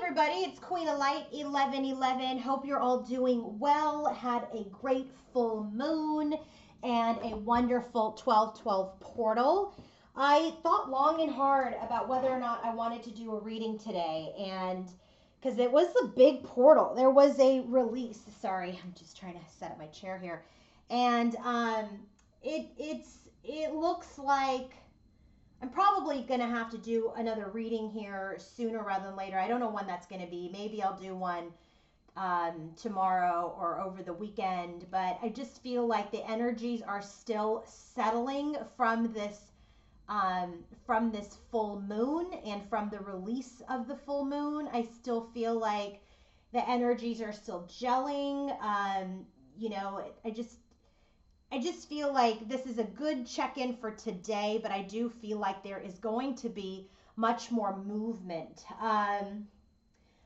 everybody, it's Queen of Light 1111. Hope you're all doing well. Had a great full moon and a wonderful 1212 portal. I thought long and hard about whether or not I wanted to do a reading today, and because it was a big portal, there was a release. Sorry, I'm just trying to set up my chair here, and it looks like I'm probably going to have to do another reading here sooner rather than later. I don't know when that's going to be. Maybe I'll do one tomorrow or over the weekend. But I just feel like the energies are still settling from this full moon and from the release of the full moon. I still feel like the energies are still gelling. You know, I just feel like this is a good check-in for today, but I do feel like there is going to be much more movement. I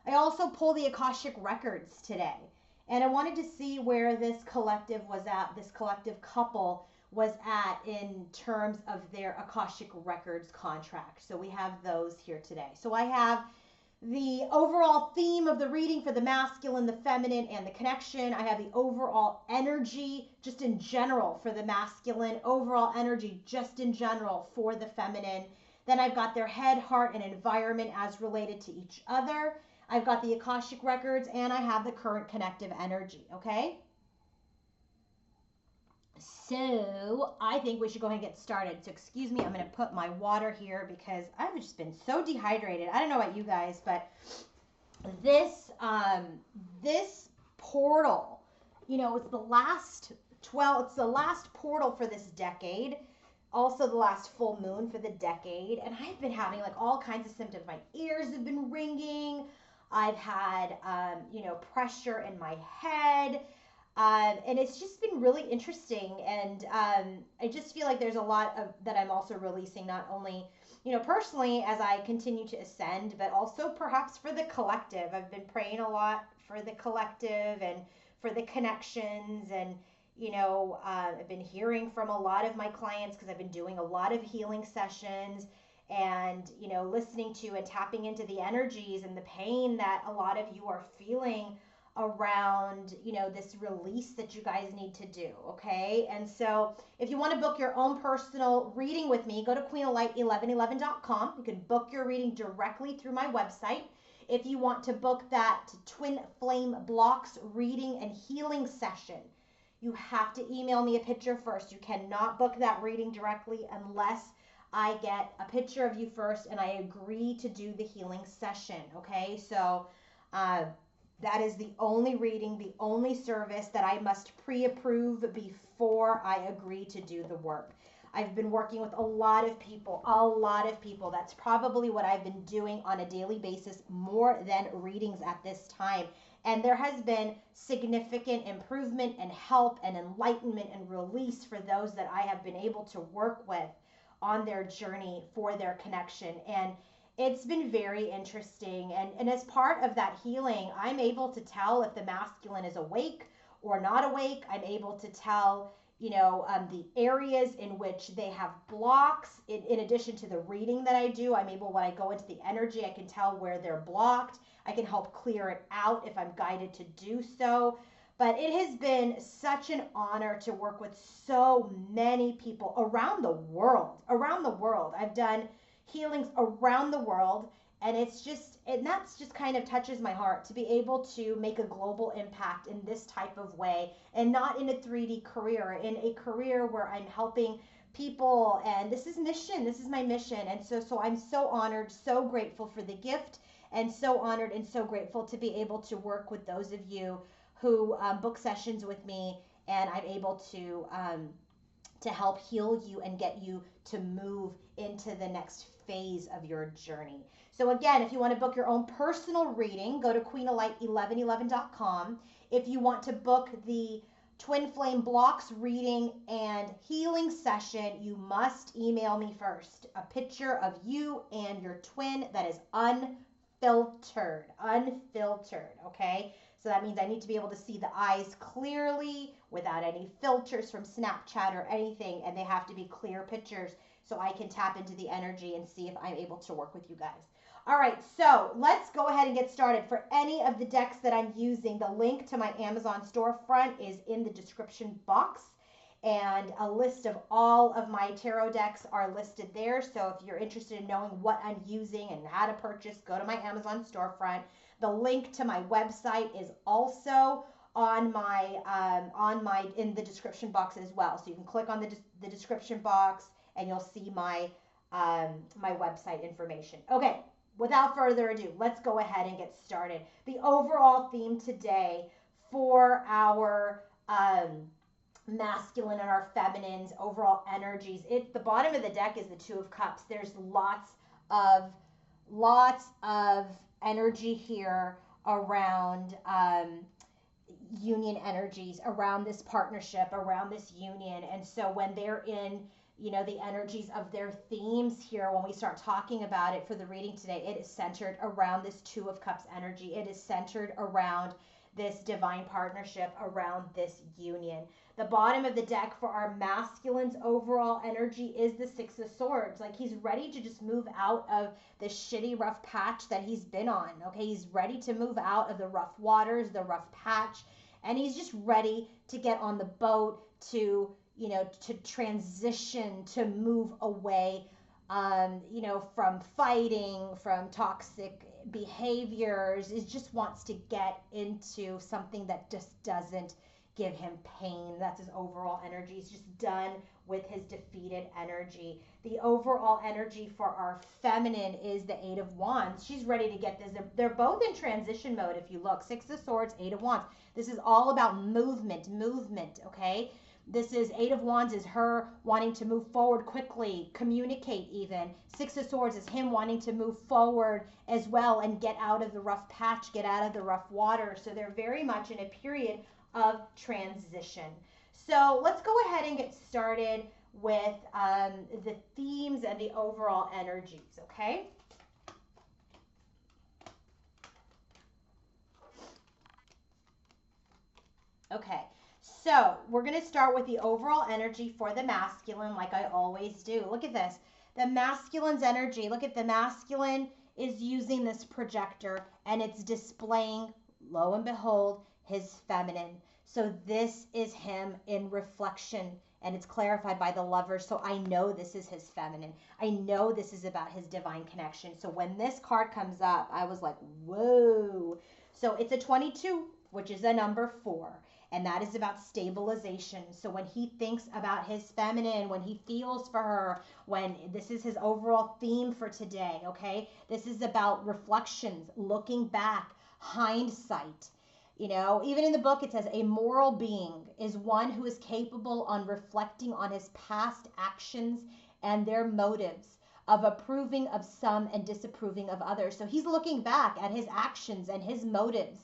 also pulled the Akashic records today, and I wanted to see where this collective was at, this collective couple was at in terms of their Akashic records contract. So we have those here today. So I have the overall theme of the reading for the masculine, the feminine, and the connection. I have the overall energy just in general for the masculine, overall energy just in general for the feminine. Then I've got their head, heart, and environment as related to each other. I've got the Akashic records, and I have the current connective energy, okay? So I think we should go ahead and get started. So excuse me, I'm going to put my water here because I've just been so dehydrated. I don't know about you guys, but this portal, you know, it's the last portal for this decade. Also the last full moon for the decade. And I've been having like all kinds of symptoms. My ears have been ringing. I've had, pressure in my head. And it's just been really interesting. And I just feel like there's a lot of that I'm also releasing, not only, personally as I continue to ascend, but also perhaps for the collective. I've been praying a lot for the collective and for the connections. And, I've been hearing from a lot of my clients because I've been doing a lot of healing sessions and, listening to and tapping into the energies and the pain that a lot of you are feeling around, this release that you guys need to do, okay? And so if you want to book your own personal reading with me, go to queenoflight1111.com. You can book your reading directly through my website. If you want to book that twin flame blocks reading and healing session, you have to email me a picture first. You cannot book that reading directly unless I get a picture of you first and I agree to do the healing session, okay? So, that is the only reading, the only service that I must pre-approve before I agree to do the work. I've been working with a lot of people. That's probably what I've been doing on a daily basis more than readings at this time. And there has been significant improvement and help and enlightenment and release for those that I have been able to work with on their journey for their connection. And it's been very interesting. And as part of that healing, I'm able to tell if the masculine is awake or not awake. I'm able to tell, the areas in which they have blocks. In addition to the reading that I do, I'm able, when I go into the energy, I can tell where they're blocked. I can help clear it out if I'm guided to do so. But it has been such an honor to work with so many people around the world. I've done healings around the world, and that's just kind of touches my heart to be able to make a global impact in this type of way, and not in a 3D career, in a career where I'm helping people. And this is my mission. And so I'm so honored, so grateful for the gift, and so honored and so grateful to be able to work with those of you who book sessions with me, and I'm able to help heal you and get you to move into the next phase of your journey. So again, if you want to book your own personal reading, go to queenoflight1111.com. If you want to book the twin flame blocks reading and healing session, you must email me first a picture of you and your twin that is unfiltered, okay? So that means I need to be able to see the eyes clearly without any filters from Snapchat or anything, and they have to be clear pictures so I can tap into the energy and see if I'm able to work with you guys. All right, so let's go ahead ahead and get started. For any of the decks that I'm using, the link to my Amazon storefront is in the description box. And a list of all of my tarot decks are listed there. So if you're interested in knowing what I'm using and how to purchase, go to my Amazon storefront. The link to my website is also on my in the description box as well. So you can click on the description box and you'll see my my website information. Okay, without further ado, let's go ahead and get started. The overall theme today for our masculine and our feminine's overall energies. The bottom of the deck is the Two of Cups. There's lots of energy here around union energies, around this partnership, around this union. And so when they're in, you know, the energies of their themes here, when we start talking about it for the reading today, it is centered around this Two of Cups energy. It is centered around this divine partnership, around this union. The bottom of the deck for our masculine's overall energy is the Six of Swords. Like, he's ready to just move out of this shitty, rough patch that he's been on. Okay, he's ready to move out of the rough waters, the rough patch, and he's just ready to get on the boat to, you know, to transition, to move away, you know, from fighting, from toxic behaviors. It just wants to get into something that just doesn't give him pain. That's his overall energy. He's just done with his defeated energy. The overall energy for our feminine is the Eight of Wands. She's ready to get this. They're both in transition mode. If you look, Six of Swords, Eight of Wands. This is all about movement, okay? This is Eight of Wands is her wanting to move forward quickly, communicate even. Six of Swords is him wanting to move forward as well and get out of the rough patch, get out of the rough water. So they're very much in a period of transition. So let's go ahead and get started with the themes and the overall energies, okay? Okay, so we're going to start with the overall energy for the masculine, like I always do. Look at this. The masculine's energy, look at the masculine is using this projector and it's displaying, lo and behold, his feminine. So this is him in reflection, and it's clarified by the Lovers. So I know this is his feminine. I know this is about his divine connection. So when this card comes up, I was like, whoa. So it's a 22, which is a number 4. And that is about stabilization. So when he thinks about his feminine, when he feels for her, when this is his overall theme for today, okay? This is about reflections, looking back, hindsight. You know, even in the book, it says a moral being is one who is capable on reflecting on his past actions and their motives, of approving of some and disapproving of others. So he's looking back at his actions and his motives,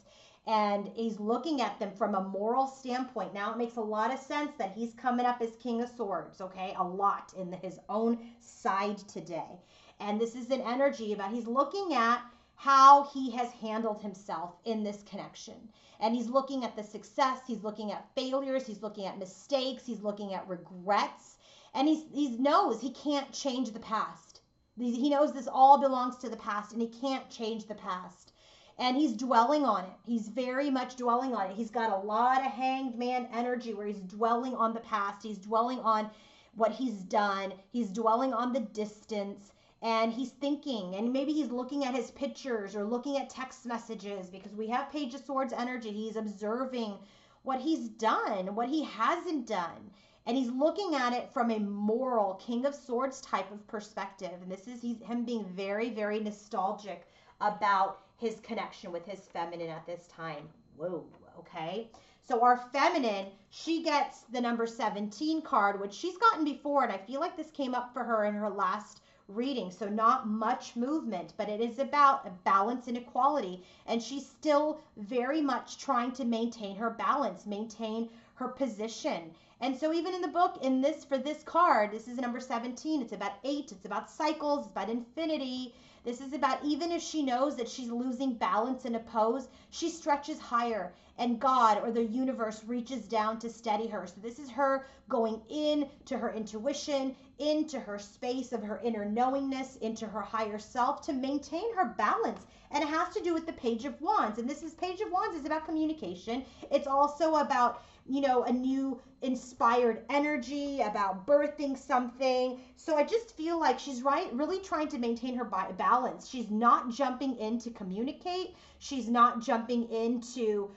and he's looking at them from a moral standpoint. Now it makes a lot of sense that he's coming up as King of Swords, okay? A lot in his own side today. And this is an energy about he's looking at how he has handled himself in this connection. And he's looking at the success, he's looking at failures, he's looking at mistakes, he's looking at regrets, and he knows he can't change the past. He knows this all belongs to the past, and he can't change the past. And he's dwelling on it. He's very much dwelling on it. He's got a lot of Hanged Man energy where he's dwelling on the past. He's dwelling on what he's done. He's dwelling on the distance. And he's thinking, and maybe he's looking at his pictures or looking at text messages, because we have Page of Swords energy. He's observing what he's done, what he hasn't done. And he's looking at it from a moral King of Swords type of perspective. And this is him being very, very nostalgic about his connection with his feminine at this time. Whoa, okay. So our feminine, she gets the number 17 card, which she's gotten before. And I feel like this came up for her in her last reading. So not much movement, but it is about a balance and equality. And she's still very much trying to maintain her balance, maintain her position. And so even in the book, for this card, this is number 17. It's about 8. It's about cycles. It's about infinity. This is about, even if she knows that she's losing balance in a pose, she stretches higher, and God or the universe reaches down to steady her. So this is her going into her intuition, into her space of her inner knowingness, into her higher self to maintain her balance And it has to do with the Page of Wands. And Page of Wands is about communication. It's also about, a new inspired energy, about birthing something. So I just feel like she's really trying to maintain her balance. She's not jumping in to communicate. She's not jumping in to,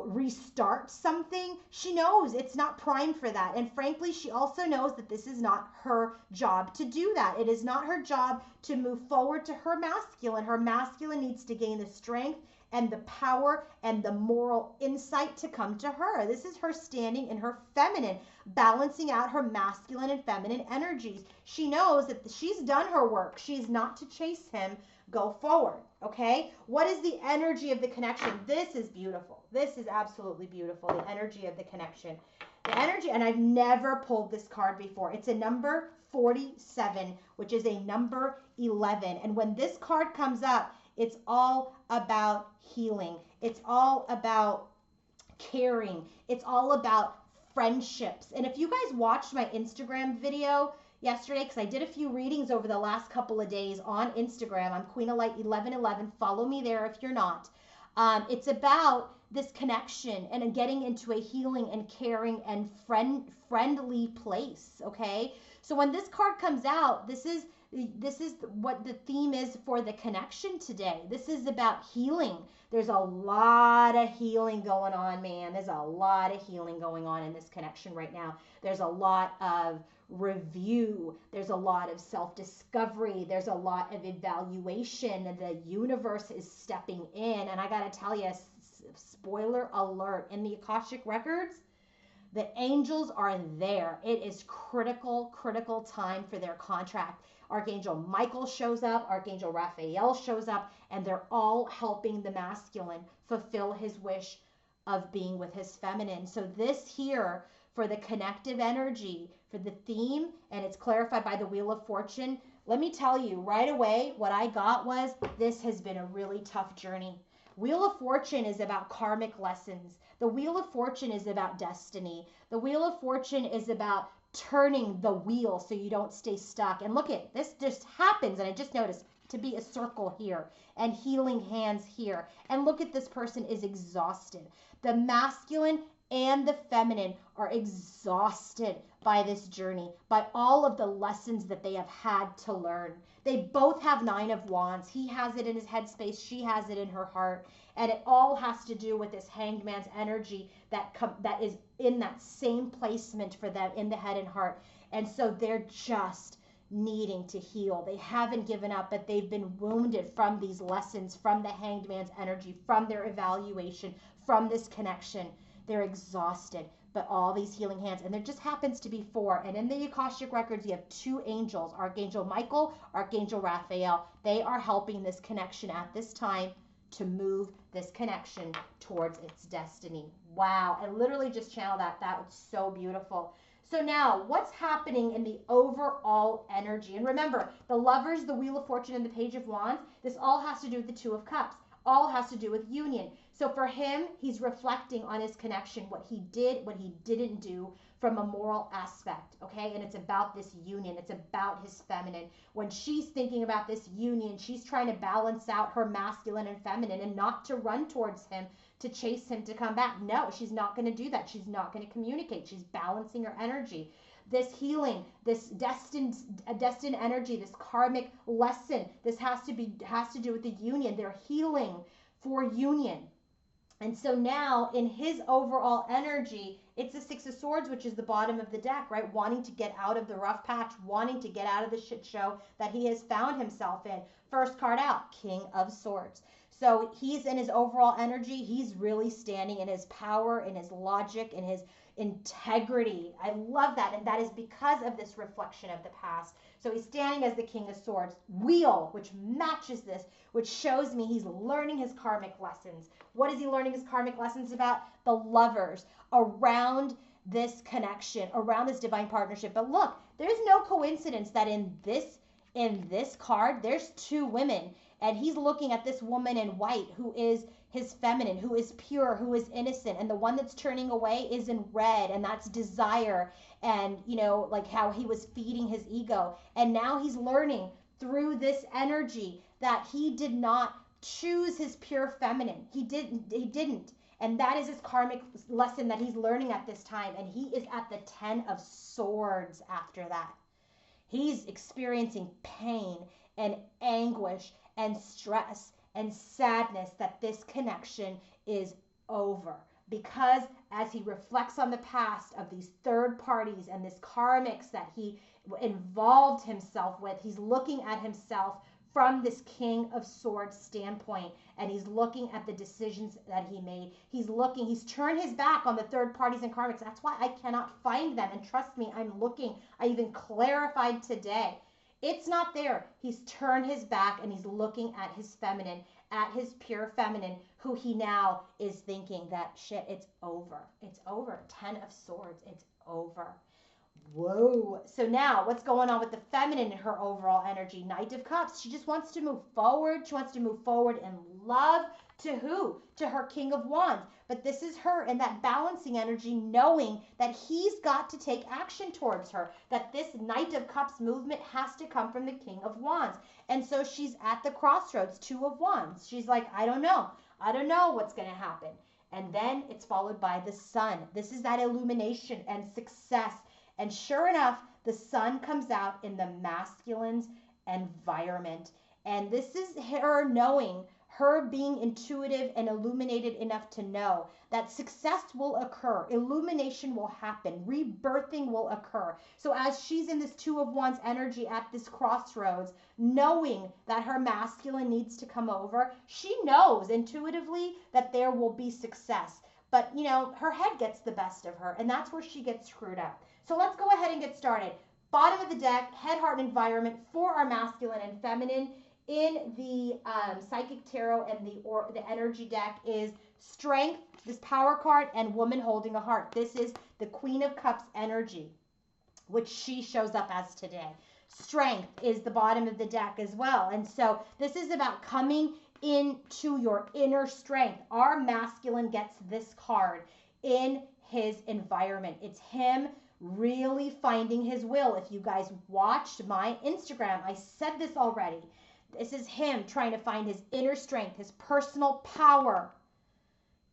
restart something. She knows it's not primed for that. And frankly, she also knows that this is not her job to do that. It is not her job to move forward to her masculine. Her masculine needs to gain the strength and the power and the moral insight to come to her. This is her standing in her feminine, balancing out her masculine and feminine energies. She knows that she's done her work. She's not to chase him. Go forward, okay? What is the energy of the connection? This is beautiful. This is absolutely beautiful, the energy of the connection. The energy, and I've never pulled this card before. It's a number 47, which is a number 11. And when this card comes up, it's all about healing. It's all about caring. It's all about friendships. And if you guys watched my Instagram video yesterday, because I did a few readings over the last couple of days on Instagram, I'm Queen of Light 1111. Follow me there if you're not. It's about this connection and getting into a healing and caring and friendly place, okay? So when this card comes out, this is what the theme is for the connection today. This is about healing. There's a lot of healing going on, man. There's a lot of healing going on in this connection right now. There's a lot of review. There's a lot of self-discovery. There's a lot of evaluation. The universe is stepping in. And I got to tell you, spoiler alert, in the Akashic records, the angels are there. It is critical time for their contract. Archangel Michael shows up, Archangel Raphael shows up, and they're all helping the masculine fulfill his wish of being with his feminine. So this here, for the connective energy, for the theme, and it's clarified by the Wheel of Fortune, let me tell you right away, what I got was, this has been a really tough journey. Wheel of Fortune is about karmic lessons. The Wheel of Fortune is about destiny. The Wheel of Fortune is about turning the wheel so you don't stay stuck. And look at this, just happens, and I just noticed to be a circle here and healing hands here. And look at, this person is exhausted. The masculine and the feminine are exhausted by this journey, by all of the lessons that they have had to learn. They both have 9 of Wands. He has it in his headspace. She has it in her heart. And it all has to do with this Hanged Man's energy that is in that same placement for them in the head and heart. And so they're just needing to heal. They haven't given up, but they've been wounded from these lessons, from the Hanged Man's energy, from their evaluation, from this connection. They're exhausted, but all these healing hands, and there just happens to be 4. And in the Akashic records, you have 2 angels, Archangel Michael, Archangel Raphael. They are helping this connection at this time to move this connection towards its destiny. Wow, I literally just channeled that. That was so beautiful. So now, what's happening in the overall energy? And remember, the Lovers, the Wheel of Fortune, and the Page of Wands, this all has to do with the 2 of Cups. All has to do with union. So for him, he's reflecting on his connection, what he did, what he didn't do from a moral aspect, okay? And it's about this union. It's about his feminine. When she's thinking about this union, she's trying to balance out her masculine and feminine and not to run towards him, to chase him to come back. No, she's not going to do that. She's not going to communicate. She's balancing her energy. This healing, this destined energy, this karmic lesson, this has to do with the union. They're healing for union. And so now in his overall energy, it's the 6 of Swords, which is the bottom of the deck, right? Wanting to get out of the rough patch, wanting to get out of the shit show that he has found himself in. First card out, King of Swords. So he's in his overall energy. He's really standing in his power, in his logic, in his integrity. I love that. And that is because of this reflection of the past. So he's standing as the King of Swords. Wheel, which matches this, which shows me he's learning his karmic lessons. What is he learning his karmic lessons about? The Lovers, around this connection, around this divine partnership. But look, there's no coincidence that in this card, there's 2 women. And he's looking at this woman in white who is his feminine, who is pure, who is innocent. And the one that's turning away is in red, and that's desire. And, like how he was feeding his ego. And now he's learning through this energy that he did not choose his pure feminine. He didn't. And that is his karmic lesson that he's learning at this time. And he is at the 10 of Swords after that. He's experiencing pain and anguish and stress and sadness that this connection is over. Because as he reflects on the past of these third parties and this karmics that he involved himself with, he's looking at himself from this King of Swords standpoint, and he's looking at the decisions that he made. He's turned his back on the third parties and karmics. That's why I cannot find them. And trust me, I'm looking. I even clarified today. It's not there. He's turned his back and he's looking at his feminine, at his pure feminine, who he now is thinking that shit, it's over. It's over. 10 of Swords, it's over. Whoa. So now what's going on with the feminine in her overall energy? Knight of Cups. She just wants to move forward. She wants to move forward in love. To who? To her King of Wands. But this is her in that balancing energy, knowing that he's got to take action towards her, that this Knight of Cups movement has to come from the King of Wands. And so she's at the crossroads, 2 of Wands. She's like, I don't know. I don't know what's going to happen. And then it's followed by the Sun. This is that illumination and success. And sure enough, the Sun comes out in the masculine's environment. And this is her knowing, her being intuitive and illuminated enough to know that success will occur, illumination will happen, rebirthing will occur. So as she's in this 2 of Wands energy at this crossroads, knowing that her masculine needs to come over, she knows intuitively that there will be success. But, you know, her head gets the best of her, and that's where she gets screwed up. So let's go ahead and get started. Bottom of the deck, head, heart, and environment for our masculine and feminine in the psychic tarot and the energy deck is Strength, this power card, and woman holding a heart. This is the Queen of Cups energy, which she shows up as today. Strength is the bottom of the deck as well. And so this is about coming into your inner strength. Our masculine gets this card in his environment. It's him really finding his will. If you guys watched my Instagram, I said this already. This is him trying to find his inner strength, his personal power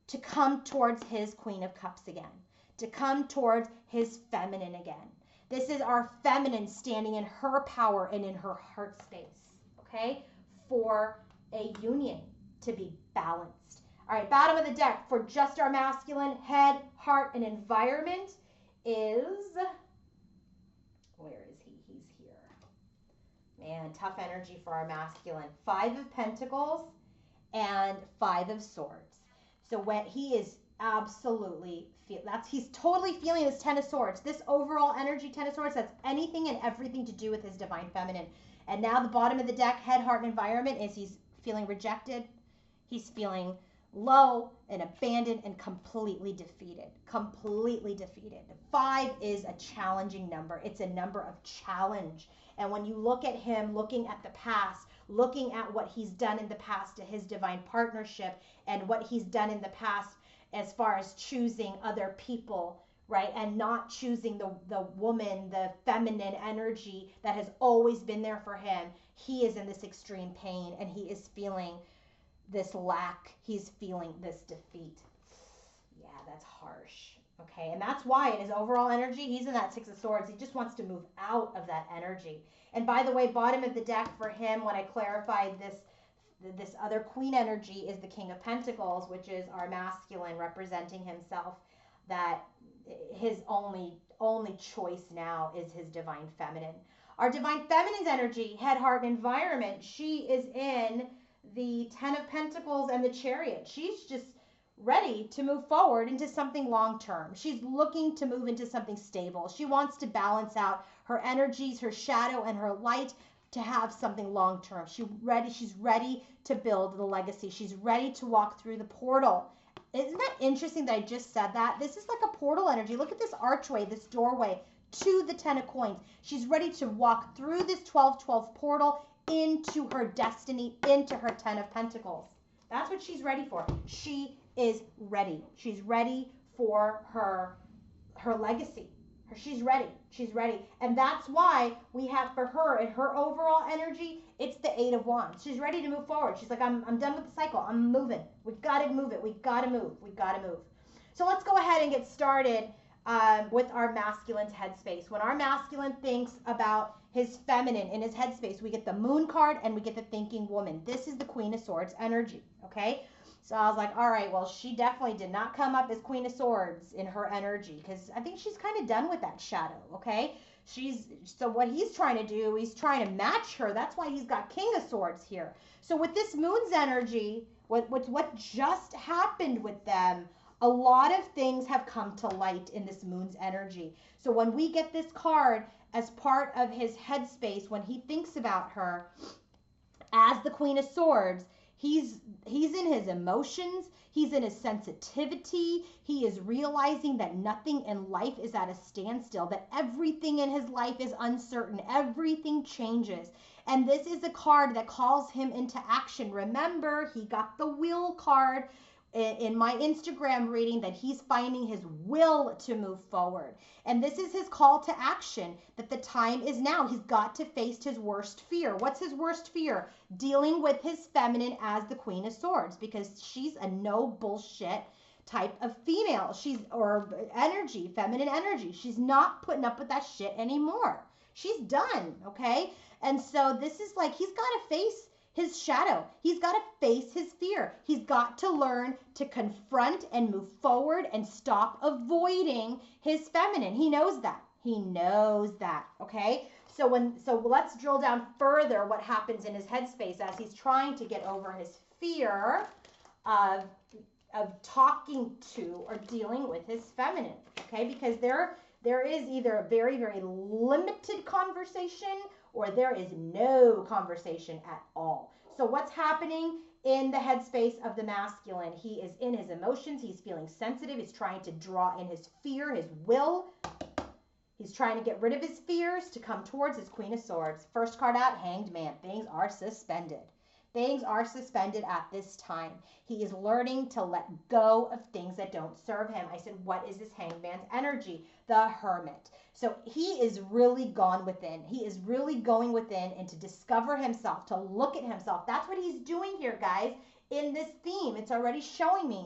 to come towards his Queen of Cups again, to come towards his feminine again. This is our feminine standing in her power and in her heart space, okay, for a union to be balanced. All right, bottom of the deck for just our masculine, head, heart, and environment is, where is he? He's here. Man, tough energy for our masculine. 5 of Pentacles and 5 of Swords. So when he is absolutely he's totally feeling this 10 of Swords. This overall energy 10 of Swords has anything and everything to do with his divine feminine. And now the bottom of the deck, head, heart, and environment, is he's feeling rejected. He's feeling low and abandoned and completely defeated. Completely defeated. 5 is a challenging number. It's a number of challenge. And when you look at him, looking at the past, looking at what he's done in the past to his divine partnership and what he's done in the past as far as choosing other people, right? And not choosing the woman, the feminine energy that has always been there for him. He is in this extreme pain and he is feeling this lack. He's feeling this defeat. Yeah, that's harsh. Okay, and that's why in his overall energy, he's in that 6 of Swords. He just wants to move out of that energy. And by the way, bottom of the deck for him, when I clarified this other queen energy, is the King of Pentacles, which is our masculine representing himself, that his only choice now is his divine feminine. Our divine feminine's energy, head, heart, and environment, she is in the 10 of Pentacles and the Chariot. She's just ready to move forward into something long-term. She's looking to move into something stable. She wants to balance out her energies, her shadow, and her light to have something long-term. She's ready to build the legacy. She's ready to walk through the portal. Isn't that interesting that I just said that? This is like a portal energy. Look at this archway, this doorway to the 10 of Coins. She's ready to walk through this 12-12 portal into her destiny, into her 10 of Pentacles. That's what she's ready for. She is ready. She's ready for her legacy, She's ready. She's ready. And that's why we have for her and her overall energy, it's the Eight of Wands. She's ready to move forward. She's like, I'm done with the cycle. I'm moving. We got to move it. We got to move. We got to move. So let's go ahead and get started with our masculine's headspace. When our masculine thinks about his feminine in his headspace, we get the Moon card and we get the thinking woman. This is the Queen of Swords energy, okay? So I was like, all right, well, she definitely did not come up as Queen of Swords in her energy because I think she's kind of done with that shadow, okay? So what he's trying to do, he's trying to match her. That's why he's got King of Swords here. So with this Moon's energy, what just happened with them, a lot of things have come to light in this Moon's energy. So when we get this card as part of his headspace, when he thinks about her as the Queen of Swords, he's in his emotions, he's in his sensitivity, he is realizing that nothing in life is at a standstill, that everything in his life is uncertain, everything changes. And this is a card that calls him into action. Remember, he got the Will card in my Instagram reading, that he's finding his will to move forward. And this is his call to action, that the time is now. He's got to face his worst fear. What's his worst fear? Dealing with his feminine as the Queen of Swords, because she's a no bullshit type of female. Or energy, feminine energy. She's not putting up with that shit anymore. She's done, okay? And so this is like, he's got to face his shadow. He's got to face his fear. He's got to learn to confront and move forward and stop avoiding his feminine. He knows that. He knows that, okay? So let's drill down further what happens in his headspace as he's trying to get over his fear of talking to or dealing with his feminine, okay? Because there is either a very, very limited conversation or there is no conversation at all. So what's happening in the headspace of the masculine? He is in his emotions. He's feeling sensitive. He's trying to draw in his fear, his will. He's trying to get rid of his fears to come towards his Queen of Swords. First card out, Hanged Man. Things are suspended. Things are suspended at this time. He is learning to let go of things that don't serve him. I said, what is this Hanged Man's energy? The Hermit. So he is really gone within. He is really going within and to discover himself, to look at himself. That's what he's doing here, guys, in this theme. It's already showing me.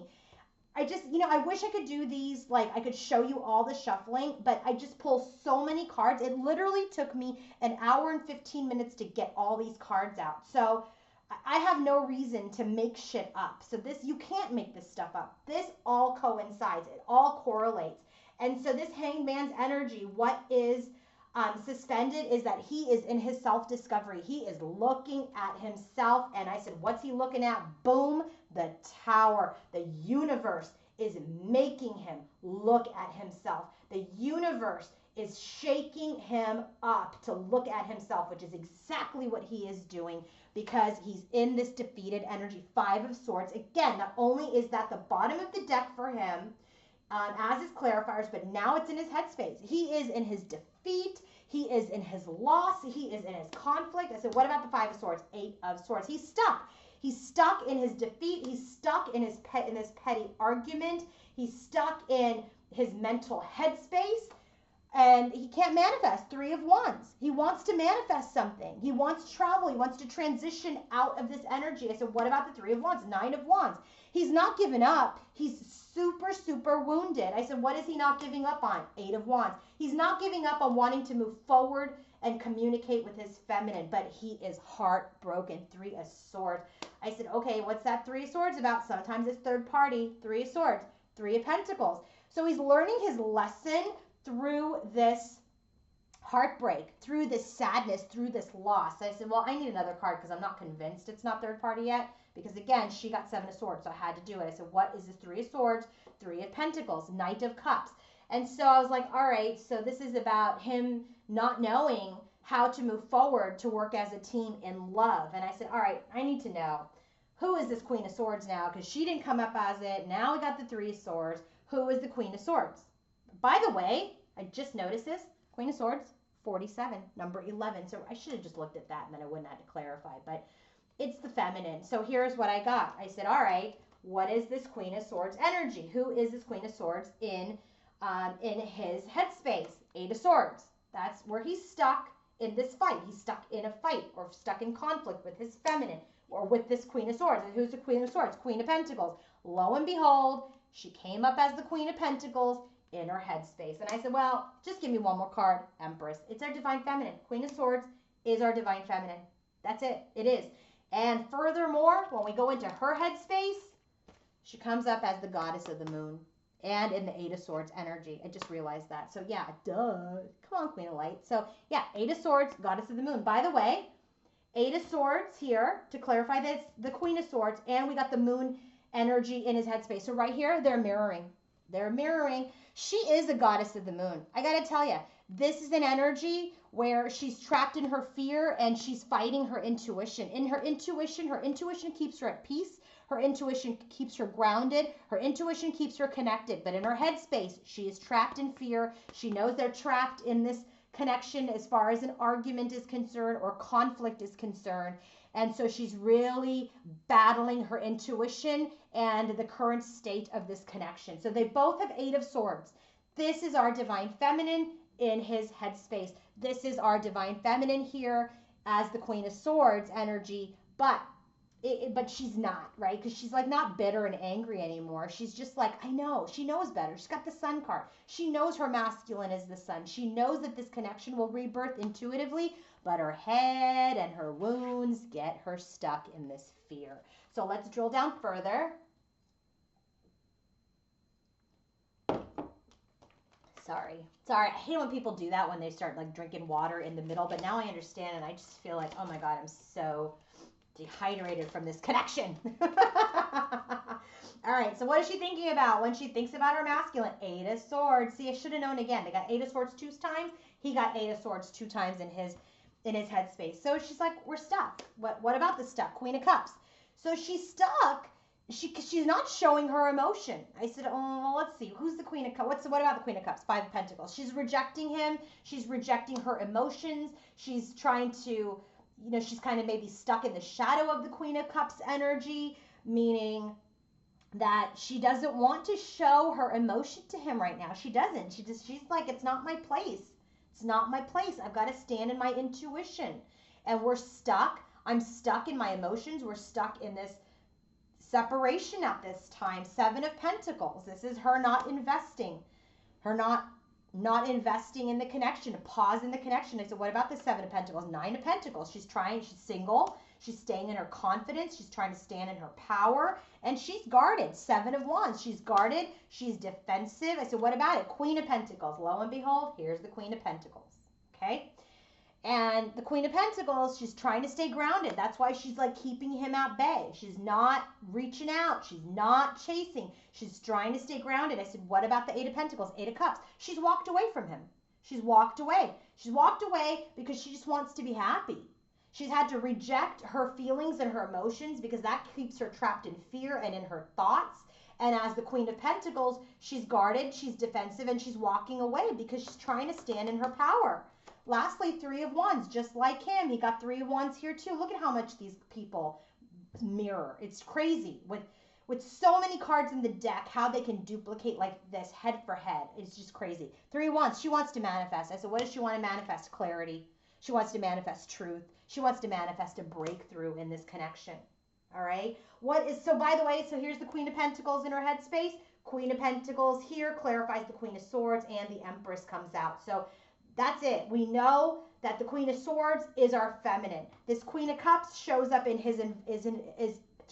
I just, I wish I could do these, like I could show you all the shuffling, but I just pull so many cards. It literally took me an hour and 15 minutes to get all these cards out. So I have no reason to make shit up. So you can't make this stuff up. This all coincides. It all correlates. And so this Hanged Man's energy, what is suspended is that he is in his self-discovery. He is looking at himself. And I said, what's he looking at? Boom, the Tower. The universe is making him look at himself. The universe is shaking him up to look at himself, which is exactly what he is doing because he's in this defeated energy. Five of Swords. Again, not only is that the bottom of the deck for him, as his clarifiers, but now it's in his headspace. He is in his defeat. He is in his loss. He is in his conflict. I said, what about the Five of Swords? Eight of Swords. He's stuck. He's stuck in his defeat. He's stuck in this petty argument. He's stuck in his mental headspace. And he can't manifest. Three of Wands. He wants to manifest something. He wants to travel. He wants to transition out of this energy. I said, what about the Three of Wands? Nine of Wands. He's not giving up. He's super, super wounded. I said, what is he not giving up on? Eight of Wands. He's not giving up on wanting to move forward and communicate with his feminine, but he is heartbroken. Three of Swords. I said, okay, what's that Three of Swords about? Sometimes it's third party. Three of Swords. Three of Pentacles. So he's learning his lesson through this heartbreak, through this sadness, through this loss. I said, well, I need another card because I'm not convinced it's not third party yet. Because again, she got Seven of Swords, so I had to do it. I said, what is this Three of Swords? Three of Pentacles, Knight of Cups. And so I was like, all right, so this is about him not knowing how to move forward to work as a team in love. And I said, all right, I need to know, who is this Queen of Swords now? Because she didn't come up as it. Now we got the Three of Swords. Who is the Queen of Swords? By the way, I just noticed this. Queen of Swords, 47, number 11. So I should have just looked at that and then I wouldn't have to clarify. But it's the feminine. So here's what I got. I said, all right, what is this Queen of Swords energy? Who is this Queen of Swords in his headspace? Eight of Swords. That's where he's stuck in this fight. He's stuck in a fight or stuck in conflict with his feminine or with this Queen of Swords. And who's the Queen of Swords? Queen of Pentacles. Lo and behold, she came up as the Queen of Pentacles in her headspace. And I said, well, just give me one more card, Empress. It's our Divine Feminine. Queen of Swords is our Divine Feminine. That's it. It is. And furthermore, when we go into her headspace, she comes up as the Goddess of the Moon and in the Eight of Swords energy. I just realized that. So yeah, duh. Come on, Queen of Light. So yeah, Eight of Swords, Goddess of the Moon. By the way, Eight of Swords here, to clarify this, the Queen of Swords, and we got the Moon energy in his headspace. So right here, they're mirroring. They're mirroring. She is a Goddess of the Moon. I got to tell you, this is an energy where she's trapped in her fear and she's fighting her intuition. In her intuition keeps her at peace. Her intuition keeps her grounded. Her intuition keeps her connected. But in her headspace, she is trapped in fear. She knows they're trapped in this connection as far as an argument is concerned or conflict is concerned. And so she's really battling her intuition and the current state of this connection. So they both have Eight of Swords. This is our Divine Feminine in his headspace. This is our Divine Feminine here as the Queen of Swords energy, but she's not, right? Because she's like not bitter and angry anymore. She's just like, I know. She knows better. She's got the Sun card. She knows her masculine is the Sun. She knows that this connection will rebirth intuitively, but her head and her wounds get her stuck in this fear. So let's drill down further. Sorry. I hate when people do that when they start like drinking water in the middle, but now I understand and I just feel like, oh my God, I'm so dehydrated from this connection. All right, so what is she thinking about when she thinks about her masculine? Eight of Swords. See, I should have known again. They got Eight of Swords 2 times. He got Eight of Swords 2 times in his headspace. So she's like, we're stuck. What about the stuck? Queen of Cups. So she's stuck. She's not showing her emotion. I said, oh, well, let's see. Who's the Queen of Cups? What about the Queen of Cups? Five of Pentacles. She's rejecting him. She's rejecting her emotions. She's trying to, she's kind of maybe stuck in the shadow of the Queen of Cups energy, meaning that she doesn't want to show her emotion to him right now. She doesn't. She's like, it's not my place. It's not my place. I've got to stand in my intuition. And we're stuck. I'm stuck in my emotions. We're stuck in this separation at this time. Seven of Pentacles. This is her not investing. Her not investing in the connection, a pause in the connection. I said, what about the Seven of Pentacles? Nine of Pentacles. She's single. She's staying in her confidence. She's trying to stand in her power. And she's guarded. Seven of Wands. She's guarded. She's defensive. I said, what about it? Queen of Pentacles. Lo and behold, here's the Queen of Pentacles. Okay? And the Queen of Pentacles, she's trying to stay grounded. That's why she's like keeping him at bay. She's not reaching out. She's not chasing. She's trying to stay grounded. I said, what about the Eight of Pentacles? Eight of Cups. She's walked away from him. She's walked away. She's walked away because she just wants to be happy. She's had to reject her feelings and her emotions because that keeps her trapped in fear and in her thoughts. And as the Queen of Pentacles, she's guarded, she's defensive, and she's walking away because she's trying to stand in her power. Lastly, Three of Wands, just like him. He got Three of Wands here too. Look at how much these people mirror. It's crazy. With so many cards in the deck, how they can duplicate like this head for head. It's just crazy. Three of Wands, she wants to manifest. I said, what does she want to manifest? Clarity. She wants to manifest truth. She wants to manifest a breakthrough in this connection. All right. So by the way, so here's the Queen of Pentacles in her headspace. Queen of Pentacles here clarifies the Queen of Swords and the Empress comes out. So that's it. We know that the Queen of Swords is our feminine. This Queen of Cups shows up in his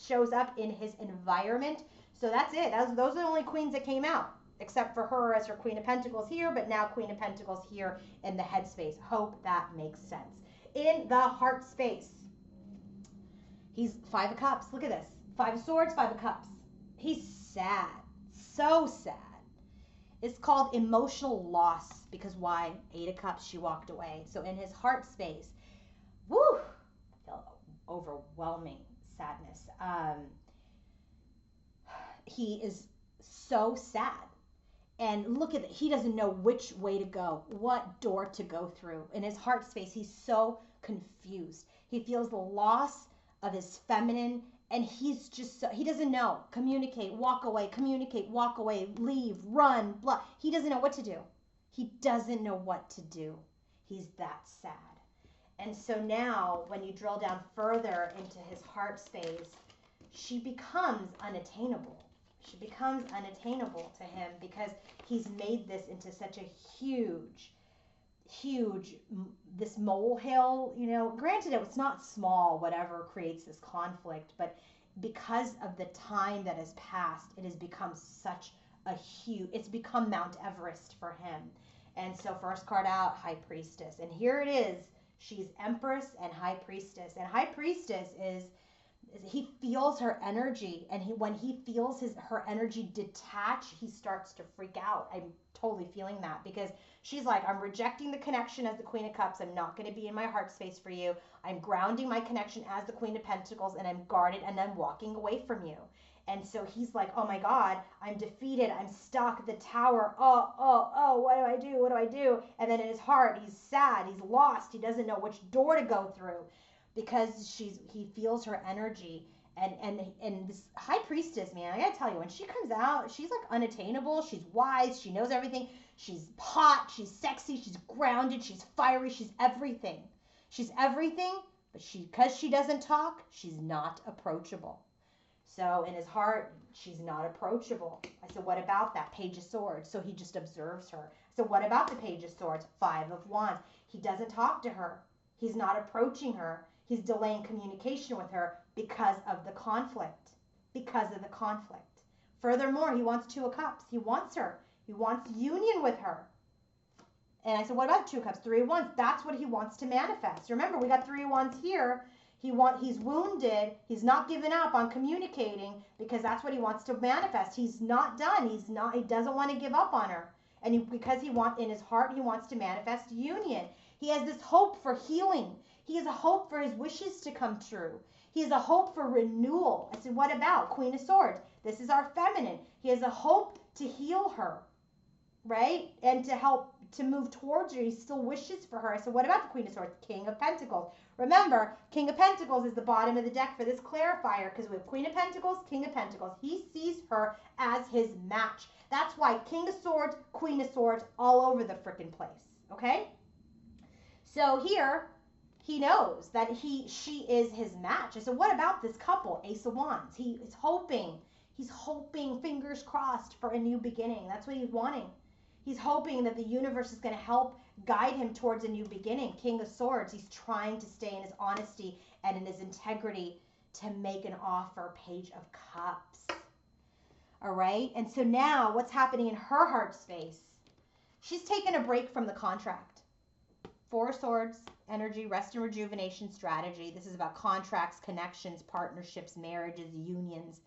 shows up in his environment. So that's it. Those are the only queens that came out, except for her as her Queen of Pentacles here, but now Queen of Pentacles here in the headspace. Hope that makes sense. In the heart space, he's Five of Cups. Look at this. Five of Swords, Five of Cups. He's sad. So sad. It's called emotional loss because why? Eight of Cups, she walked away. So in his heart space, woo, I felt overwhelming sadness. He is so sad. And look at it. He doesn't know which way to go, what door to go through. In his heart space, he's so confused. He feels the loss of his feminine, and he's just so, he doesn't know. Communicate, walk away, leave, run, blah. He doesn't know what to do. He doesn't know what to do. He's that sad. And so now, when you drill down further into his heart space, she becomes unattainable. She becomes unattainable to him because he's made this into such a huge, this molehill. Granted, it's not small, whatever creates this conflict, but because of the time that has passed, it has become such a it's become Mount Everest for him. And so first card out, High Priestess. And here it is. She's Empress and High Priestess. And High Priestess is he feels her energy, and when he feels her energy detach, he starts to freak out. I'm totally feeling that, because she's like, I'm rejecting the connection as the Queen of Cups. I'm not going to be in my heart space for you. I'm grounding my connection as the Queen of Pentacles, and I'm guarded, and I'm walking away from you. And so he's like, oh my God, I'm defeated. I'm stuck. The Tower. Oh, what do I do? What do I do? And then in his heart, he's sad. He's lost. He doesn't know which door to go through, because he feels her energy. And this High Priestess, man, I gotta tell you, when she comes out, she's like unattainable. She's wise. She knows everything. She's hot. She's sexy. She's grounded. She's fiery. She's everything. She's everything, but because she doesn't talk, she's not approachable. So in his heart, she's not approachable. I said, what about that? Page of Swords. So he just observes her. I said, what about the Page of Swords? Five of Wands. He doesn't talk to her. He's not approaching her. He's delaying communication with her because of the conflict. Because of the conflict. Furthermore, he wants Two of Cups. He wants her. He wants union with her. And I said, what about Two of Cups? Three of Wands. That's what he wants to manifest. Remember, we got Three of Wands here. He's wounded. He's not given up on communicating, because that's what he wants to manifest. He's not done. He doesn't want to give up on her. And because in his heart, he wants to manifest union. He has this hope for healing. He has a hope for his wishes to come true. He has a hope for renewal. I said, what about Queen of Swords? This is our feminine. He has a hope to heal her, right? And to help to move towards her. He still wishes for her. I said, what about the Queen of Swords? King of Pentacles. Remember, King of Pentacles is the bottom of the deck for this clarifier, because we have Queen of Pentacles, King of Pentacles. He sees her as his match. That's why King of Swords, Queen of Swords, all over the frickin' place, okay? So here, he knows that she is his match. I said, what about this couple, Ace of Wands? He's hoping, fingers crossed, for a new beginning. That's what he's wanting. He's hoping that the universe is going to help guide him towards a new beginning. King of Swords, he's trying to stay in his honesty and in his integrity to make an offer. Page of Cups. All right? And so now what's happening in her heart space? She's taken a break from the contract. Four of Swords, energy, rest and rejuvenation strategy. This is about contracts, connections, partnerships, marriages, unions.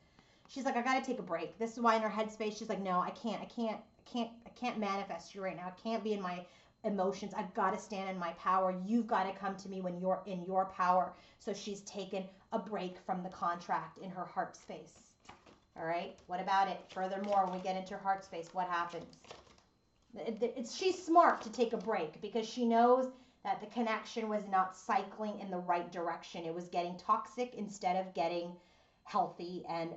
She's like, I got to take a break. This is why in her headspace, she's like, no, I can't manifest you right now. I can't be in my emotions. I've got to stand in my power. You've got to come to me when you're in your power. So she's taken a break from the contract in her heart space. All right. What about it? Furthermore, when we get into her heart space, what happens? She's smart to take a break, because she knows that the connection was not cycling in the right direction. It was getting toxic instead of getting healthy and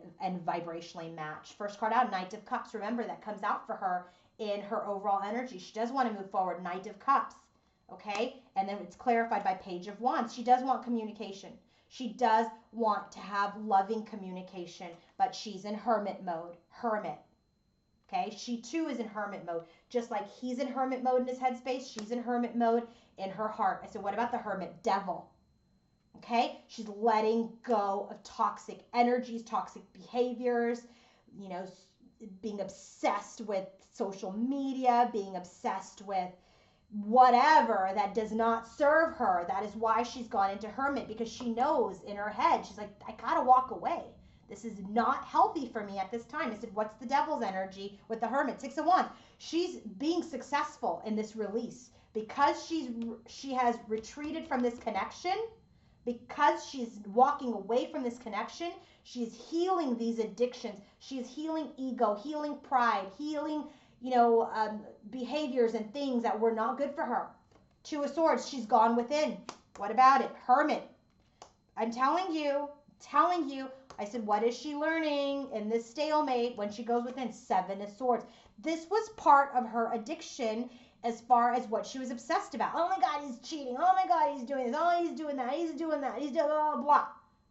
vibrationally matched. First card out, Knight of Cups. Remember, that comes out for her in her overall energy. She does want to move forward. Knight of Cups. Okay? And then it's clarified by Page of Wands. She does want communication. She does want to have loving communication, but she's in hermit mode. Hermit. Okay? She too is in hermit mode. Just like he's in hermit mode in his headspace, she's in hermit mode in her heart. I said, what about the hermit? Devil. Okay? She's letting go of toxic energies, toxic behaviors, being obsessed with social media, being obsessed with whatever that does not serve her. That is why she's gone into hermit, because she knows in her head, she's like, I gotta walk away. This is not healthy for me at this time. I said, what's the devil's energy with the hermit? Six of Wands. She's being successful in this release because she has retreated from this connection. Because she's walking away from this connection, she's healing these addictions. She's healing ego, healing pride, healing, behaviors and things that were not good for her. Two of Swords, she's gone within. What about it? Hermit. I'm telling you. I said, what is she learning in this stalemate when she goes within? Seven of Swords. This was part of her addiction as far as what she was obsessed about. Oh my God, he's cheating. Oh my God, he's doing this. Oh, he's doing that. He's doing that. He's doing blah, blah, blah.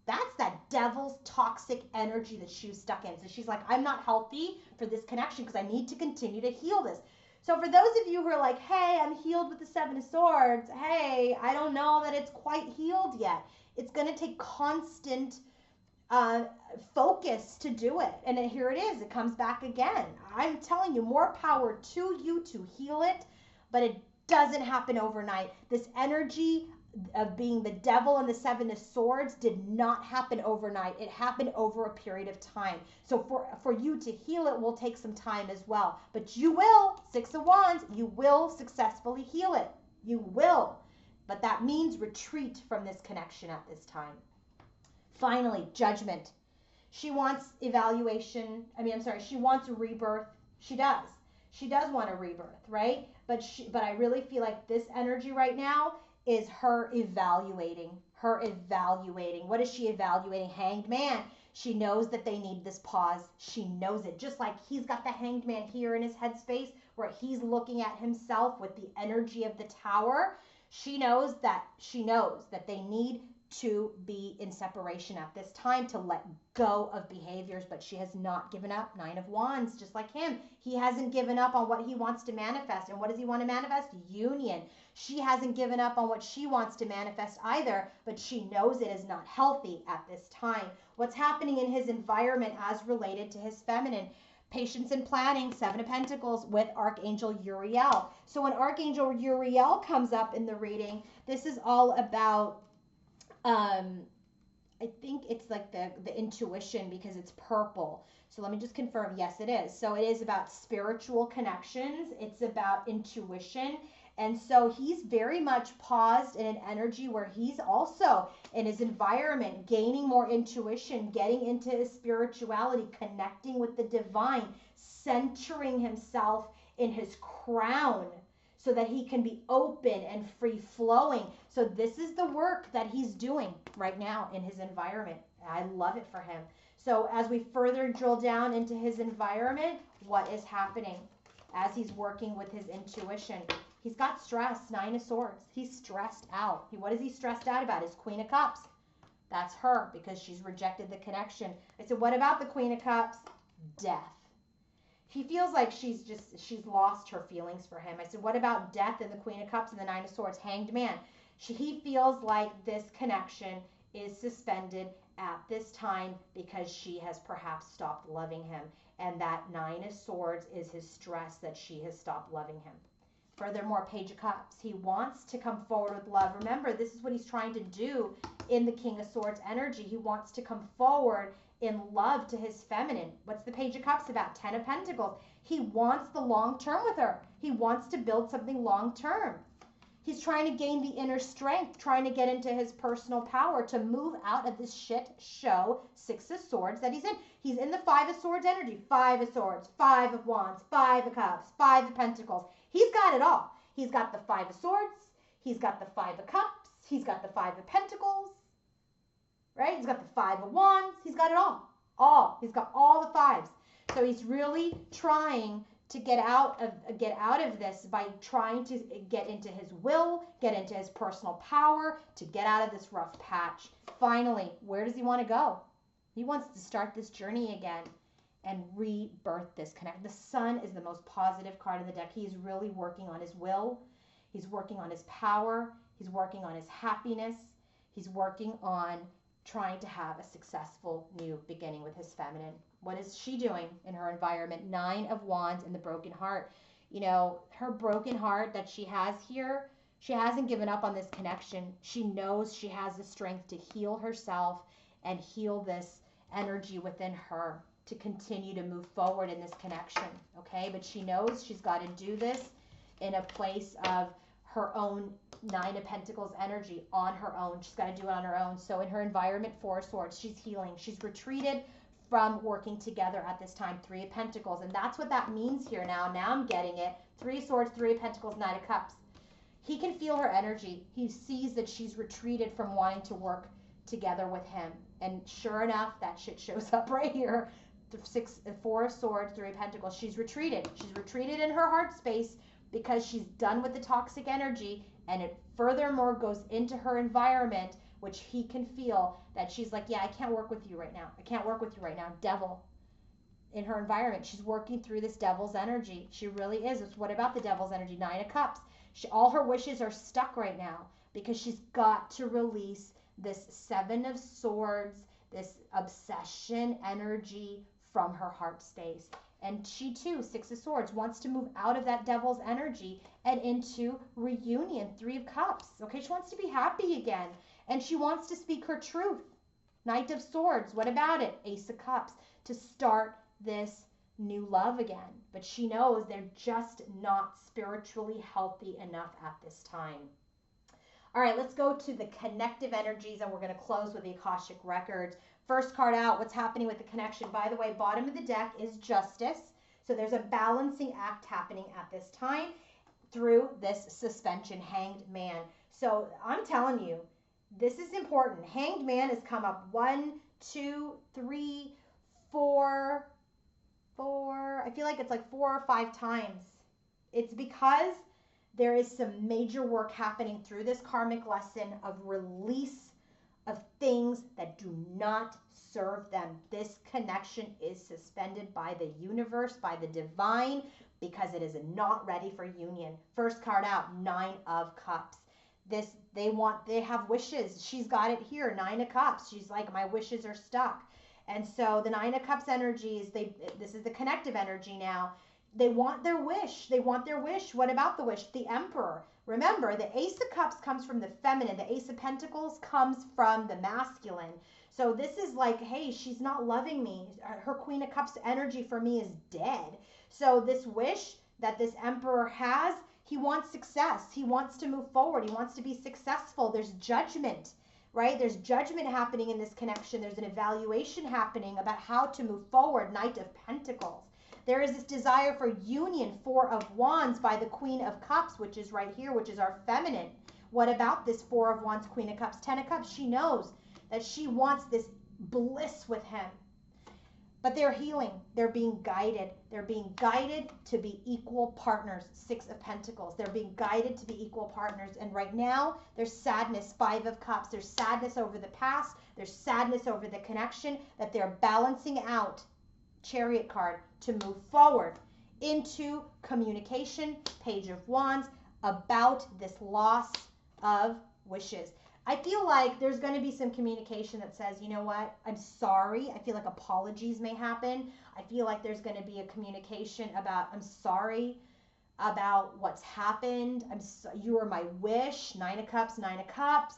That's that devil's toxic energy that she was stuck in. So she's like, I'm not healthy for this connection because I need to continue to heal this. So for those of you who are like, hey, I'm healed with the Seven of Swords. Hey, I don't know that it's quite healed yet. It's going to take constant focus to do it. And then here it is. It comes back again. I'm telling you, more power to you to heal it, but it doesn't happen overnight. This energy of being the devil and the Seven of Swords did not happen overnight. It happened over a period of time. So for you to heal it will take some time as well. But you will, Six of Wands, you will successfully heal it. You will. But that means retreat from this connection at this time. Finally, Judgment. She wants she wants a rebirth. She does. She does want a rebirth, right? But I really feel like this energy right now is her evaluating. What is she evaluating? Hanged Man. She knows that they need this pause. She knows it. Just like he's got the Hanged Man here in his headspace where he's looking at himself with the energy of the Tower. She knows that they need to be in separation at this time, to let go of behaviors, but she has not given up. Nine of Wands, just like him. He hasn't given up on what he wants to manifest. And what does he want to manifest? Union. She hasn't given up on what she wants to manifest either, but she knows it is not healthy at this time. What's happening in his environment as related to his feminine? Patience and planning, Seven of Pentacles with Archangel Uriel. So when Archangel Uriel comes up in the reading, this is all about I think it's like the intuition because it's purple. So let me just confirm. Yes, it is. So it is about spiritual connections. It's about intuition. And so he's very much paused in an energy where he's also in his environment, gaining more intuition, getting into his spirituality, connecting with the divine, centering himself in his crown, so that he can be open and free flowing. So this is the work that he's doing right now in his environment. I love it for him. So as we further drill down into his environment, what is happening as he's working with his intuition? He's got stress, Nine of Swords. He's stressed out. What is he stressed out about? His Queen of Cups. That's her because she's rejected the connection. I said, what about the Queen of Cups? Death. He feels like she's lost her feelings for him. I said, what about death and the Queen of Cups and the Nine of Swords? Hanged Man. He feels like this connection is suspended at this time because she has perhaps stopped loving him. And that Nine of Swords is his stress that she has stopped loving him. Furthermore, Page of Cups. He wants to come forward with love. Remember, this is what he's trying to do in the King of Swords energy. He wants to come forward in love to his feminine. What's the Page of Cups about? Ten of Pentacles. He wants the long term with her. He wants to build something long term. He's trying to gain the inner strength, trying to get into his personal power to move out of this shit show Six of Swords that he's in. He's in the Five of Swords energy. Five of Swords, Five of Wands, Five of Cups, Five of Pentacles. He's got it all. He's got the Five of Swords. He's got the Five of Cups. He's got the Five of Pentacles. Right? He's got the Five of Wands. He's got it all. He's got all the fives. So he's really trying to get out of this by trying to get into his will, get into his personal power, to get out of this rough patch. Finally, where does he want to go? He wants to start this journey again and rebirth this connect. The Sun is the most positive card in the deck. He's really working on his will. He's working on his power. He's working on his happiness. He's working on trying to have a successful new beginning with his feminine. What is she doing in her environment? Nine of Wands and the broken heart. You know, her broken heart that she has here, she hasn't given up on this connection. She knows she has the strength to heal herself and heal this energy within her to continue to move forward in this connection, okay? But she knows she's got to do this in a place of her own Nine of Pentacles energy on her own. She's got to do it on her own. So in her environment, Four of Swords, she's healing. She's retreated from working together at this time. Three of Pentacles. And that's what that means here now. Now I'm getting it. Three of Swords, Three of Pentacles, Nine of Cups. He can feel her energy. He sees that she's retreated from wanting to work together with him. And sure enough, that shit shows up right here. Four of Swords, Three of Pentacles. She's retreated. She's retreated in her heart space because she's done with the toxic energy, and it furthermore goes into her environment, which he can feel that she's like, yeah, I can't work with you right now. I can't work with you right now. Devil in her environment. She's working through this devil's energy. She really is. It's what about the devil's energy? Nine of Cups. All her wishes are stuck right now because she's got to release this Seven of Swords, this obsession energy from her heart space. And she too, Six of Swords, wants to move out of that devil's energy and into reunion, Three of Cups. Okay, she wants to be happy again. And she wants to speak her truth. Knight of Swords, what about it? Ace of Cups, to start this new love again. But she knows they're just not spiritually healthy enough at this time. All right, let's go to the connective energies, and we're going to close with the Akashic Records. First card out, what's happening with the connection? By the way, bottom of the deck is Justice. So there's a balancing act happening at this time through this suspension, Hanged Man. So I'm telling you, this is important. Hanged Man has come up 1, 2, 3, 4. I feel like it's like 4 or 5 times. It's because there is some major work happening through this karmic lesson of release of things that do not serve them. This connection is suspended by the universe, by the divine, because it is not ready for union. First card out, Nine of Cups. They have wishes. She's got it here, Nine of Cups. She's like, my wishes are stuck. And so the Nine of Cups energy is, this is the connective energy now. They want their wish. They want their wish. What about the wish? The Emperor. Remember, the Ace of Cups comes from the feminine. The Ace of Pentacles comes from the masculine. So this is like, hey, she's not loving me. Her Queen of Cups energy for me is dead. So this wish that this Emperor has, he wants success. He wants to move forward. He wants to be successful. There's judgment, right? There's judgment happening in this connection. There's an evaluation happening about how to move forward. Knight of Pentacles. There is this desire for union, Four of Wands by the Queen of Cups, which is right here, which is our feminine. What about this Four of Wands, Queen of Cups, Ten of Cups? She knows that she wants this bliss with him. But they're healing. They're being guided. They're being guided to be equal partners. Six of Pentacles. They're being guided to be equal partners. And right now, there's sadness. Five of Cups. There's sadness over the past. There's sadness over the connection that they're balancing out. Chariot card to move forward into communication, Page of Wands, about this loss of wishes. I feel like there's going to be some communication that says, you know what, I'm sorry. I feel like apologies may happen. I feel like there's going to be a communication about, I'm sorry about what's happened. You were my wish. Nine of Cups, Nine of Cups.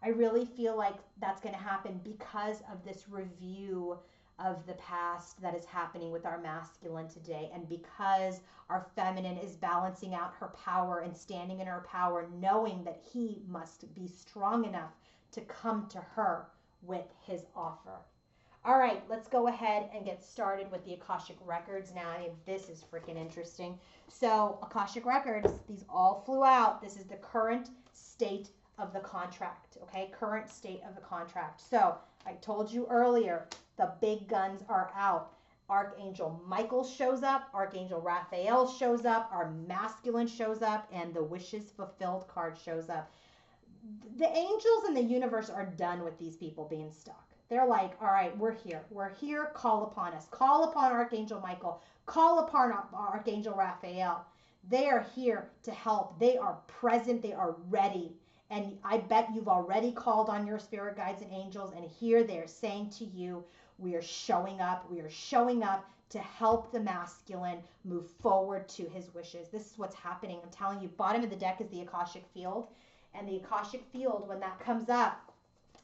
I really feel like that's going to happen because of this review of the past that is happening with our masculine today, and because our feminine is balancing out her power and standing in her power, knowing that he must be strong enough to come to her with his offer. All right, let's go ahead and get started with the Akashic Records now. I mean, this is freaking interesting. So Akashic Records, these all flew out. This is the current state of the contract, okay? Current state of the contract. So I told you earlier, the big guns are out. Archangel Michael shows up. Archangel Raphael shows up. Our masculine shows up. And the wishes fulfilled card shows up. The angels in the universe are done with these people being stuck. They're like, all right, we're here. We're here. Call upon us. Call upon Archangel Michael. Call upon Archangel Raphael. They are here to help. They are present. They are ready. And I bet you've already called on your spirit guides and angels. And here they're saying to you, we are showing up. We are showing up to help the masculine move forward to his wishes. This is what's happening. I'm telling you, bottom of the deck is the Akashic Field. And the Akashic Field, when that comes up,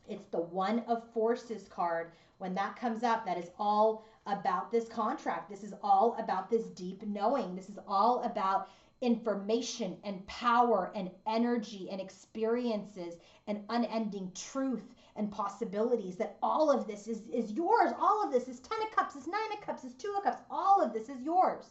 it's the One of Forces card. When that comes up, that is all about this contract. This is all about this deep knowing. This is all about information and power and energy and experiences and unending truth and possibilities, that all of this is yours. All of this is Ten of Cups, is Nine of Cups, is Two of Cups. All of this is yours.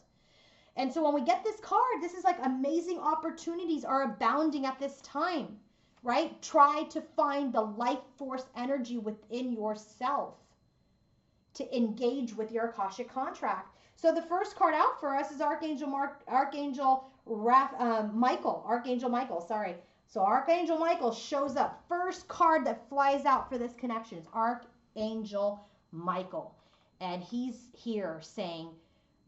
And so when we get this card, this is like amazing opportunities are abounding at this time, right? Try to find the life force energy within yourself. to engage with your Akashic contract. So the first card out for us is Archangel Michael, sorry. So Archangel Michael shows up. First card that flies out for this connection is Archangel Michael. And he's here saying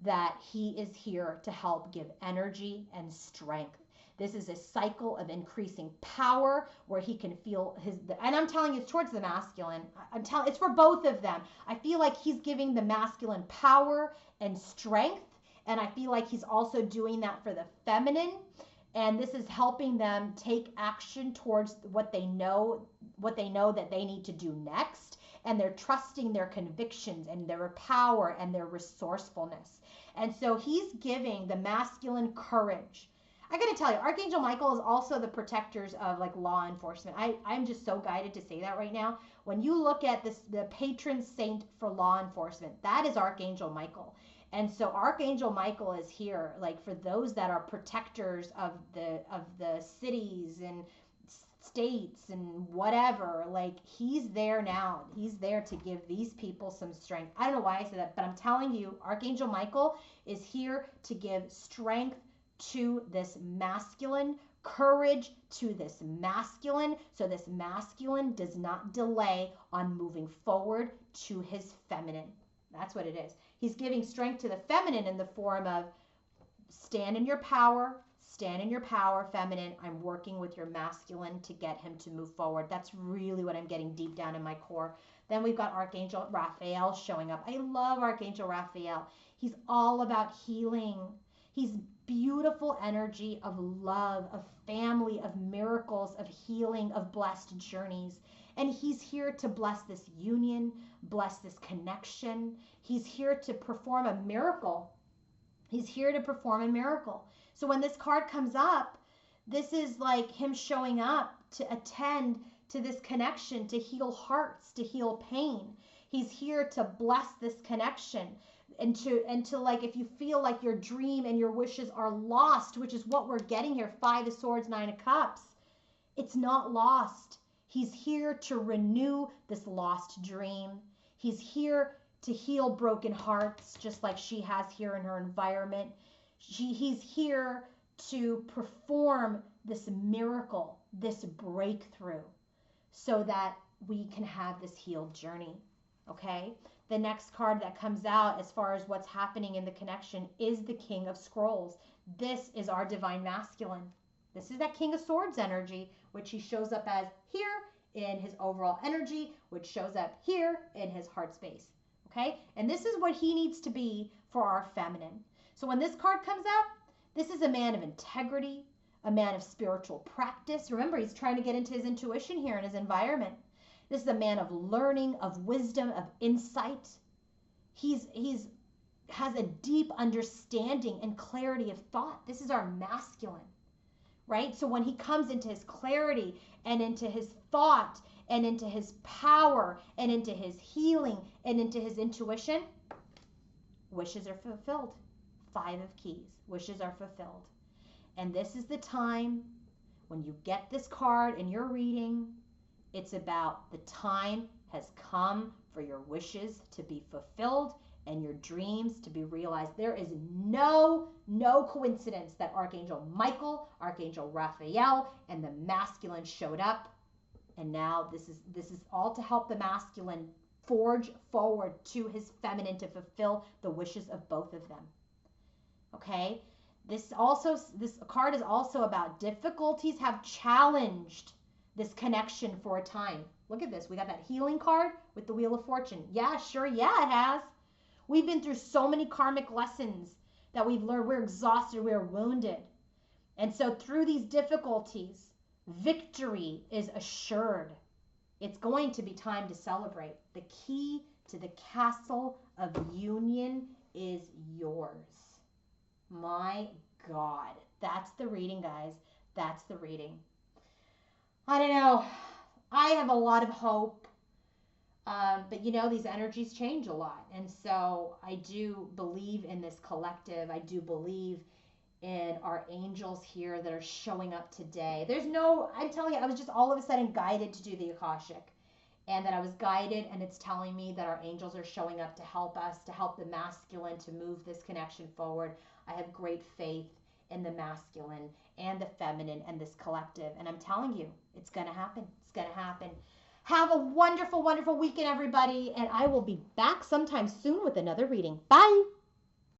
that he is here to help give energy and strength. This is a cycle of increasing power where he can feel and I'm telling you, it's towards the masculine. It's for both of them. I feel like he's giving the masculine power and strength, and I feel like he's also doing that for the feminine. And this is helping them take action towards what they know that they need to do next. And they're trusting their convictions and their power and their resourcefulness. And so he's giving the masculine courage. I got to tell you, Archangel Michael is also the protectors of like law enforcement. I'm just so guided to say that right now. When you look at this, the patron saint for law enforcement, that is Archangel Michael. And so Archangel Michael is here, like for those that are protectors of the cities and states and whatever, like he's there now. He's there to give these people some strength. I don't know why I said that, but I'm telling you, Archangel Michael is here to give strength to this masculine, courage to this masculine, so this masculine does not delay on moving forward to his feminine. That's what it is. He's giving strength to the feminine in the form of stand in your power, feminine. I'm working with your masculine to get him to move forward. That's really what I'm getting deep down in my core. Then we've got Archangel Raphael showing up. I love Archangel Raphael. He's all about healing. He's beautiful energy of love, of family, of miracles, of healing, of blessed journeys. And he's here to bless this union, bless this connection. He's here to perform a miracle. He's here to perform a miracle. So when this card comes up, this is like him showing up to attend to this connection, to heal hearts, to heal pain. He's here to bless this connection. And to like, if you feel like your dream and your wishes are lost, which is what we're getting here, 5 of Swords, 9 of Cups, it's not lost. He's here to renew this lost dream. He's here to heal broken hearts, just like she has here in her environment. He's here to perform this miracle, this breakthrough, so that we can have this healed journey, okay? The next card that comes out as far as what's happening in the connection is the King of Scrolls. This is our divine masculine. This is that King of Swords energy, which he shows up as here in his overall energy, which shows up here in his heart space. Okay? And this is what he needs to be for our feminine. So when this card comes out, this is a man of integrity, a man of spiritual practice. Remember, he's trying to get into his intuition here in his environment. This is a man of learning, of wisdom, of insight. He's has a deep understanding and clarity of thought. This is our masculine, right? So when he comes into his clarity and into his thought and into his power and into his healing and into his intuition, wishes are fulfilled. 5 of Keys, wishes are fulfilled. And this is the time when you get this card in your reading, it's about the time has come for your wishes to be fulfilled and your dreams to be realized. There is no coincidence that Archangel Michael, Archangel Raphael, and the masculine showed up. And now this is all to help the masculine forge forward to his feminine to fulfill the wishes of both of them. Okay? This card is also about difficulties have challenged this connection for a time. Look at this. We got that healing card with the Wheel of Fortune. Yeah, sure. Yeah, it has. We've been through so many karmic lessons that we've learned. We're exhausted. We're wounded. And so through these difficulties, victory is assured. It's going to be time to celebrate. The key to the castle of union is yours. My God. That's the reading, guys. That's the reading. I don't know. I have a lot of hope. But you know, these energies change a lot. And so I do believe in this collective. I do believe in our angels here that are showing up today. I'm telling you, I was just all of a sudden guided to do the Akashic. and that I was guided, and it's telling me that our angels are showing up to help us, to help the masculine to move this connection forward. I have great faith in the masculine and the feminine and this collective. And I'm telling you, it's going to happen. It's going to happen. Have a wonderful, wonderful weekend, everybody. And I will be back sometime soon with another reading. Bye.